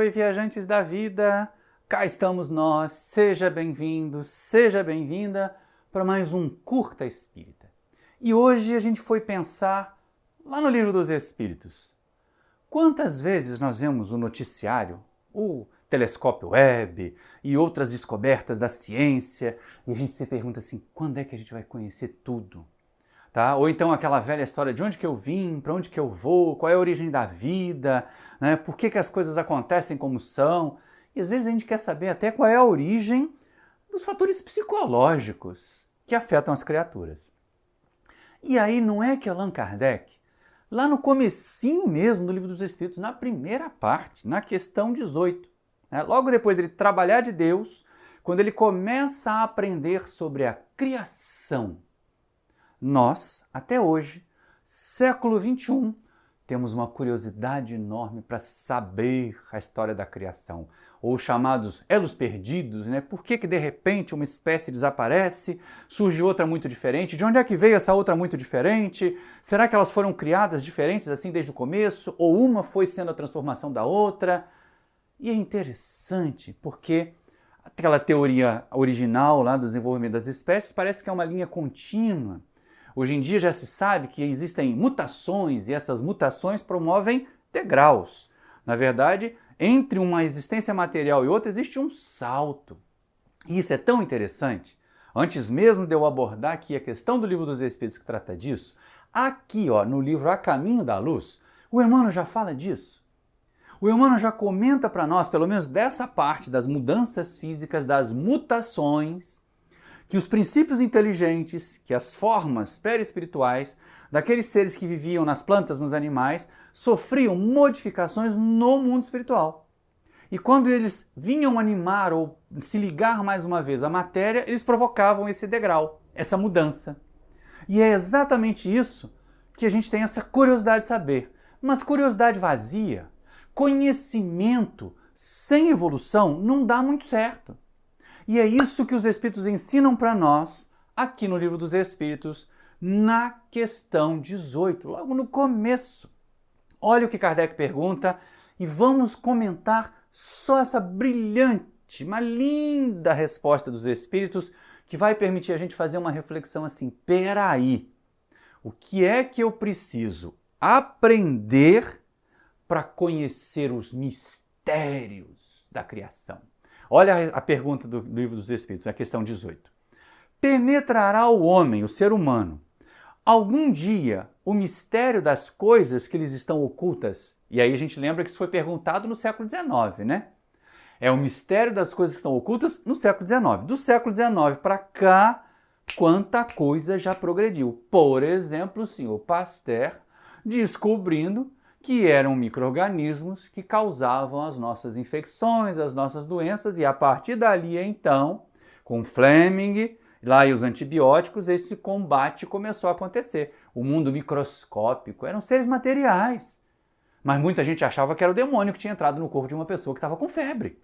oi, viajantes da vida! Cá estamos nós, seja bem-vindo, seja bem-vinda para mais um Curta Espírita. E hoje a gente foi pensar lá no Livro dos Espíritos. Quantas vezes nós vemos o noticiário, o telescópio Webb e outras descobertas da ciência, e a gente se pergunta assim, quando é que a gente vai conhecer tudo? Tá? Ou então aquela velha história de onde que eu vim, para onde que eu vou, qual é a origem da vida, né? Por que as coisas acontecem como são. E às vezes a gente quer saber até qual é a origem dos fatores psicológicos que afetam as criaturas. E aí não é que Allan Kardec, lá no comecinho mesmo do Livro dos Espíritos, na primeira parte, na questão 18, né? Logo depois dele trabalhar de Deus, quando ele começa a aprender sobre a criação, nós, até hoje, século XXI, temos uma curiosidade enorme para saber a história da criação, ou chamados elos perdidos, né? Por que de repente uma espécie desaparece, surge outra muito diferente? De onde é que veio essa outra muito diferente? Será que elas foram criadas diferentes assim desde o começo? Ou uma foi sendo a transformação da outra? E é interessante porque aquela teoria original lá do desenvolvimento das espécies parece que é uma linha contínua. Hoje em dia já se sabe que existem mutações e essas mutações promovem degraus. Na verdade, entre uma existência material e outra existe um salto. E isso é tão interessante. Antes mesmo de eu abordar aqui a questão do Livro dos Espíritos que trata disso, aqui no livro A Caminho da Luz, o Emmanuel já fala disso. O Emmanuel já comenta para nós, pelo menos dessa parte das mudanças físicas, das mutações, que os princípios inteligentes, que as formas perispirituais daqueles seres que viviam nas plantas, nos animais, sofriam modificações no mundo espiritual. E quando eles vinham animar ou se ligar mais uma vez à matéria, eles provocavam esse degrau, essa mudança. E é exatamente isso que a gente tem essa curiosidade de saber. Mas curiosidade vazia, conhecimento sem evolução não dá muito certo. E é isso que os Espíritos ensinam para nós, aqui no Livro dos Espíritos, na questão 18, logo no começo. Olha o que Kardec pergunta e vamos comentar só essa brilhante, uma linda resposta dos Espíritos que vai permitir a gente fazer uma reflexão assim, peraí, o que é que eu preciso aprender para conhecer os mistérios da criação? Olha a pergunta do Livro dos Espíritos, a questão 18. Penetrará o homem, o ser humano, algum dia o mistério das coisas que lhes estão ocultas? E aí a gente lembra que isso foi perguntado no século XIX, né? É o mistério das coisas que estão ocultas no século XIX. Do século XIX para cá, quanta coisa já progrediu. Por exemplo, o senhor Pasteur descobrindo que eram micro-organismos que causavam as nossas infecções, as nossas doenças, e a partir dali, então, com Fleming, lá e os antibióticos, esse combate começou a acontecer. O mundo microscópico eram seres materiais, mas muita gente achava que era o demônio que tinha entrado no corpo de uma pessoa que estava com febre,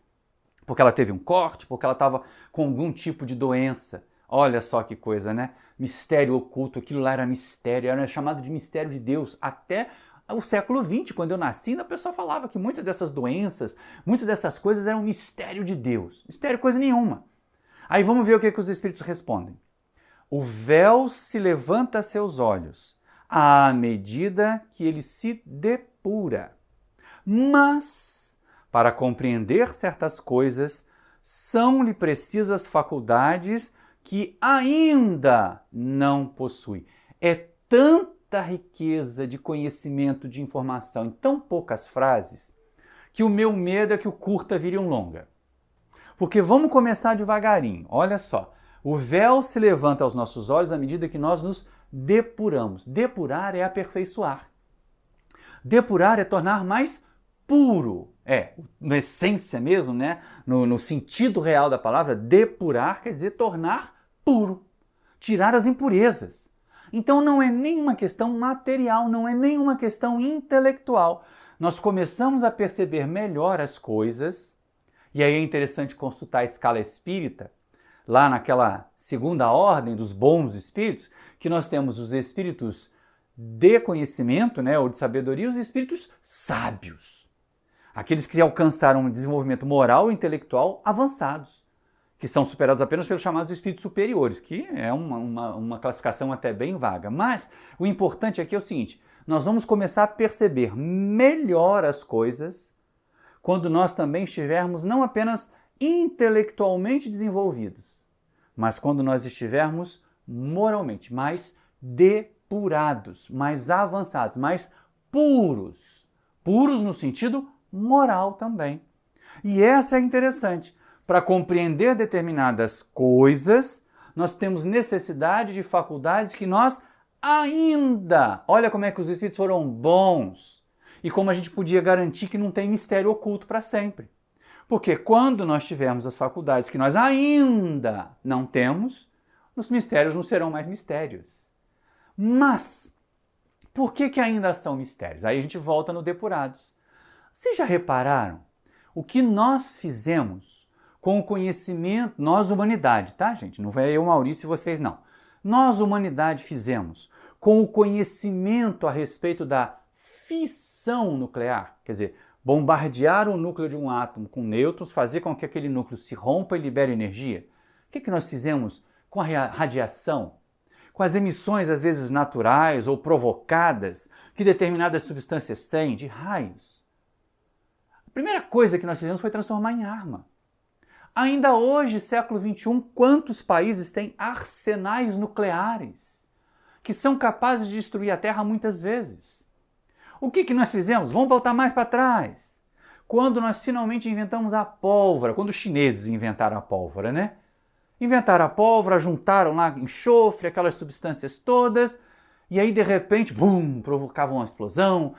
porque ela teve um corte, porque ela estava com algum tipo de doença. Olha só que coisa, né? Mistério oculto, aquilo lá era mistério, era chamado de mistério de Deus, até o século XX, quando eu nasci, a pessoa falava que muitas dessas doenças, muitas dessas coisas eram um mistério de Deus. Mistério coisa nenhuma. Aí vamos ver o que os Espíritos respondem. O véu se levanta a seus olhos à medida que ele se depura. Mas, para compreender certas coisas, são-lhe precisas faculdades que ainda não possui. É tanta riqueza de conhecimento, de informação em tão poucas frases, que o meu medo é que o curta vire um longa. Porque vamos começar devagarinho. Olha só, o véu se levanta aos nossos olhos à medida que nós nos depuramos. Depurar é aperfeiçoar. Depurar é tornar mais puro. Na essência mesmo, né? No sentido real da palavra, depurar quer dizer tornar puro. Tirar as impurezas. Então não é nenhuma questão material, não é nenhuma questão intelectual. Nós começamos a perceber melhor as coisas, e aí é interessante consultar a escala espírita, lá naquela segunda ordem dos bons espíritos, que nós temos os espíritos de conhecimento, né, ou de sabedoria, e os espíritos sábios. Aqueles que alcançaram um desenvolvimento moral e intelectual avançados, que são superados apenas pelos chamados espíritos superiores, que é uma classificação até bem vaga. Mas o importante aqui é o seguinte, nós vamos começar a perceber melhor as coisas quando nós também estivermos não apenas intelectualmente desenvolvidos, mas quando nós estivermos moralmente mais depurados, mais avançados, mais puros. Puros no sentido moral também. E essa é interessante. Para compreender determinadas coisas, nós temos necessidade de faculdades que nós ainda... Olha como é que os espíritos foram bons e como a gente podia garantir que não tem mistério oculto para sempre. Porque quando nós tivermos as faculdades que nós ainda não temos, os mistérios não serão mais mistérios. Mas, por que ainda são mistérios? Aí a gente volta no depurados. Vocês já repararam o que nós fizemos com o conhecimento, nós humanidade, tá gente? Não vai eu, Maurício e vocês não. Nós humanidade fizemos com o conhecimento a respeito da fissão nuclear, quer dizer, bombardear o núcleo de um átomo com nêutrons, fazer com que aquele núcleo se rompa e libere energia. O que nós fizemos com a radiação? Com as emissões, às vezes naturais ou provocadas, que determinadas substâncias têm, de raios. A primeira coisa que nós fizemos foi transformar em arma. Ainda hoje, século XXI, quantos países têm arsenais nucleares que são capazes de destruir a Terra muitas vezes? O que nós fizemos? Vamos voltar mais para trás. Quando nós finalmente inventamos a pólvora, quando os chineses inventaram a pólvora, né? Inventaram a pólvora, juntaram lá enxofre, aquelas substâncias todas, e aí de repente, bum, provocavam uma explosão,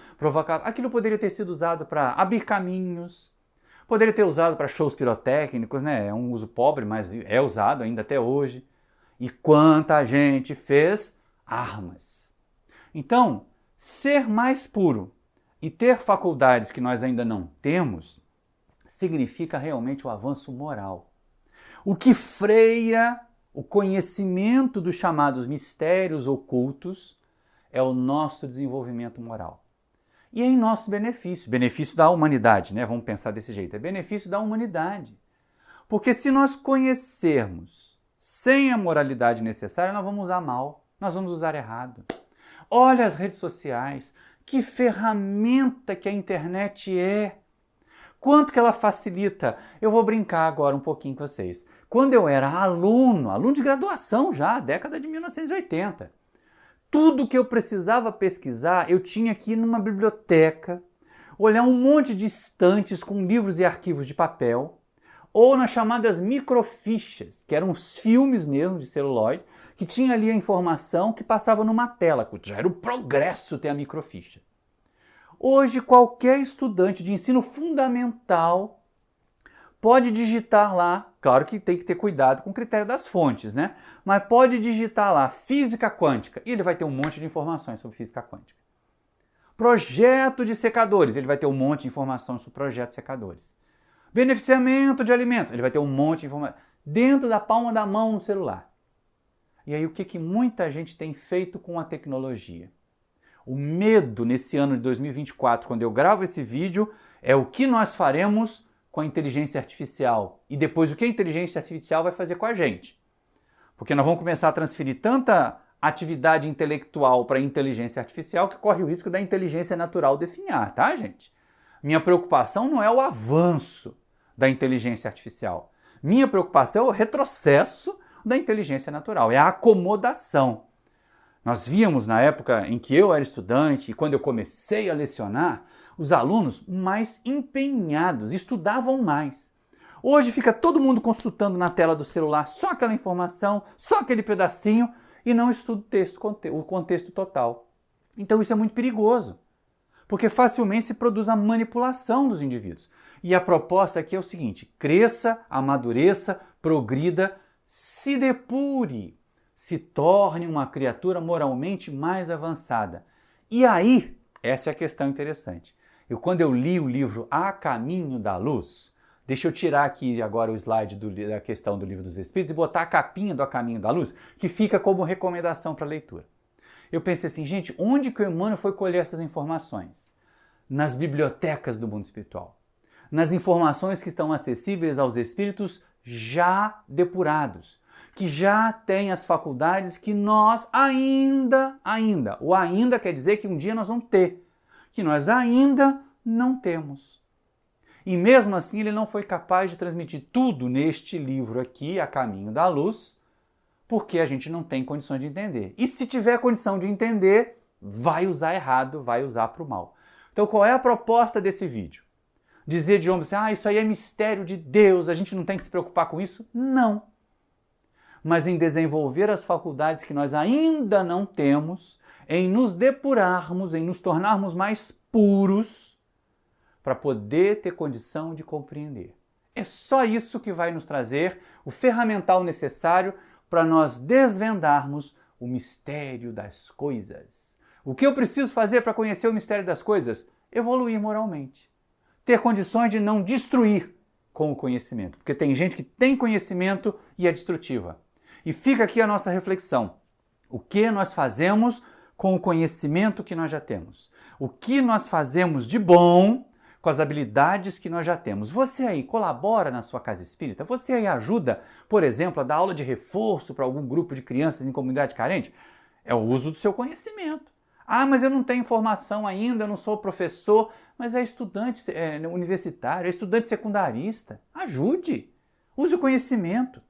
aquilo poderia ter sido usado para abrir caminhos, poderia ter usado para shows pirotécnicos, né? É um uso pobre, mas é usado ainda até hoje. E quanta gente fez armas. Então, ser mais puro e ter faculdades que nós ainda não temos significa realmente o avanço moral. O que freia o conhecimento dos chamados mistérios ocultos é o nosso desenvolvimento moral. E é em nosso benefício, benefício da humanidade, né? Vamos pensar desse jeito, é benefício da humanidade. Porque se nós conhecermos sem a moralidade necessária, nós vamos usar mal, nós vamos usar errado. Olha as redes sociais, que ferramenta que a internet é. Quanto que ela facilita. Eu vou brincar agora um pouquinho com vocês. Quando eu era aluno de graduação já, década de 1980, tudo que eu precisava pesquisar, eu tinha que ir numa biblioteca, olhar um monte de estantes com livros e arquivos de papel, ou nas chamadas microfichas, que eram os filmes mesmo de celuloide, que tinha ali a informação que passava numa tela, já era o progresso ter a microficha. Hoje, qualquer estudante de ensino fundamental pode digitar lá, claro que tem que ter cuidado com o critério das fontes, né? Mas pode digitar lá física quântica e ele vai ter um monte de informações sobre física quântica. Projeto de secadores, ele vai ter um monte de informações sobre projeto de secadores. Beneficiamento de alimentos, ele vai ter um monte de informação dentro da palma da mão no celular. E aí o que muita gente tem feito com a tecnologia? O medo nesse ano de 2024, quando eu gravo esse vídeo, é o que nós faremos com a inteligência artificial. E depois o que a inteligência artificial vai fazer com a gente. Porque nós vamos começar a transferir tanta atividade intelectual para a inteligência artificial que corre o risco da inteligência natural definhar, tá, gente? Minha preocupação não é o avanço da inteligência artificial. Minha preocupação é o retrocesso da inteligência natural, é a acomodação. Nós víamos na época em que eu era estudante e quando eu comecei a lecionar, os alunos mais empenhados, estudavam mais. Hoje fica todo mundo consultando na tela do celular só aquela informação, só aquele pedacinho e não estuda o contexto total. Então isso é muito perigoso, porque facilmente se produz a manipulação dos indivíduos. E a proposta aqui é o seguinte: cresça, amadureça, progrida, se depure, se torne uma criatura moralmente mais avançada. E aí, essa é a questão interessante. Quando eu li o livro A Caminho da Luz, deixa eu tirar aqui agora o slide da questão do Livro dos Espíritos e botar a capinha do A Caminho da Luz, que fica como recomendação para leitura. Eu pensei assim, gente, onde que o Emmanuel foi colher essas informações? Nas bibliotecas do mundo espiritual. nas informações que estão acessíveis aos espíritos já depurados, que já têm as faculdades que nós ainda, o ainda quer dizer que um dia nós vamos ter, que nós ainda não temos. E mesmo assim ele não foi capaz de transmitir tudo neste livro aqui, A Caminho da Luz, porque a gente não tem condições de entender. E se tiver condição de entender, vai usar errado, vai usar para o mal. Então qual é a proposta desse vídeo? Dizer de ombros, isso aí é mistério de Deus, a gente não tem que se preocupar com isso? Não. Mas em desenvolver as faculdades que nós ainda não temos, em nos depurarmos, em nos tornarmos mais puros, para poder ter condição de compreender. É só isso que vai nos trazer o ferramental necessário para nós desvendarmos o mistério das coisas. O que eu preciso fazer para conhecer o mistério das coisas? Evoluir moralmente. Ter condições de não destruir com o conhecimento. Porque tem gente que tem conhecimento e é destrutiva. E fica aqui a nossa reflexão. O que nós fazemos com o conhecimento que nós já temos? O que nós fazemos de bom com as habilidades que nós já temos? Você aí colabora na sua casa espírita? Você aí ajuda, por exemplo, a dar aula de reforço para algum grupo de crianças em comunidade carente? É o uso do seu conhecimento. Mas eu não tenho formação ainda, eu não sou professor, mas é estudante universitário, é estudante secundarista. Ajude! Use o conhecimento.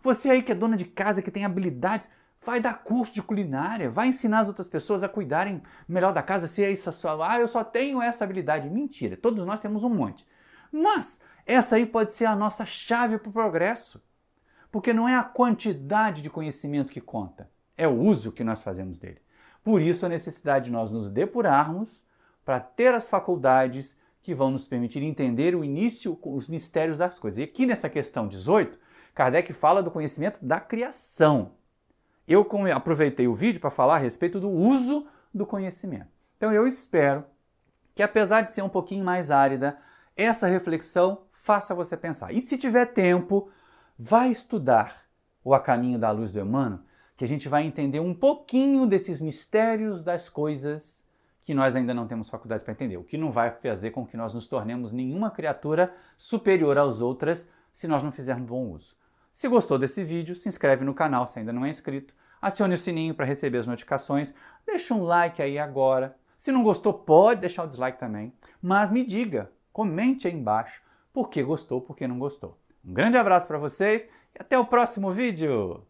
Você aí que é dona de casa, que tem habilidades, vai dar curso de culinária, vai ensinar as outras pessoas a cuidarem melhor da casa, se é isso só, eu só tenho essa habilidade. Mentira, todos nós temos um monte. Mas essa aí pode ser a nossa chave para o progresso. Porque não é a quantidade de conhecimento que conta, é o uso que nós fazemos dele. Por isso a necessidade de nós nos depurarmos para ter as faculdades que vão nos permitir entender o início, os mistérios das coisas. E aqui nessa questão 18, Kardec fala do conhecimento da criação. Eu aproveitei o vídeo para falar a respeito do uso do conhecimento. Então eu espero que, apesar de ser um pouquinho mais árida, essa reflexão faça você pensar. E se tiver tempo, vai estudar o A Caminho da Luz do Emmanuel, que a gente vai entender um pouquinho desses mistérios das coisas que nós ainda não temos faculdade para entender. O que não vai fazer com que nós nos tornemos nenhuma criatura superior às outras se nós não fizermos bom uso. Se gostou desse vídeo, se inscreve no canal se ainda não é inscrito, acione o sininho para receber as notificações, deixa um like aí agora. Se não gostou, pode deixar o dislike também, mas me diga, comente aí embaixo por que gostou, por que não gostou. Um grande abraço para vocês e até o próximo vídeo!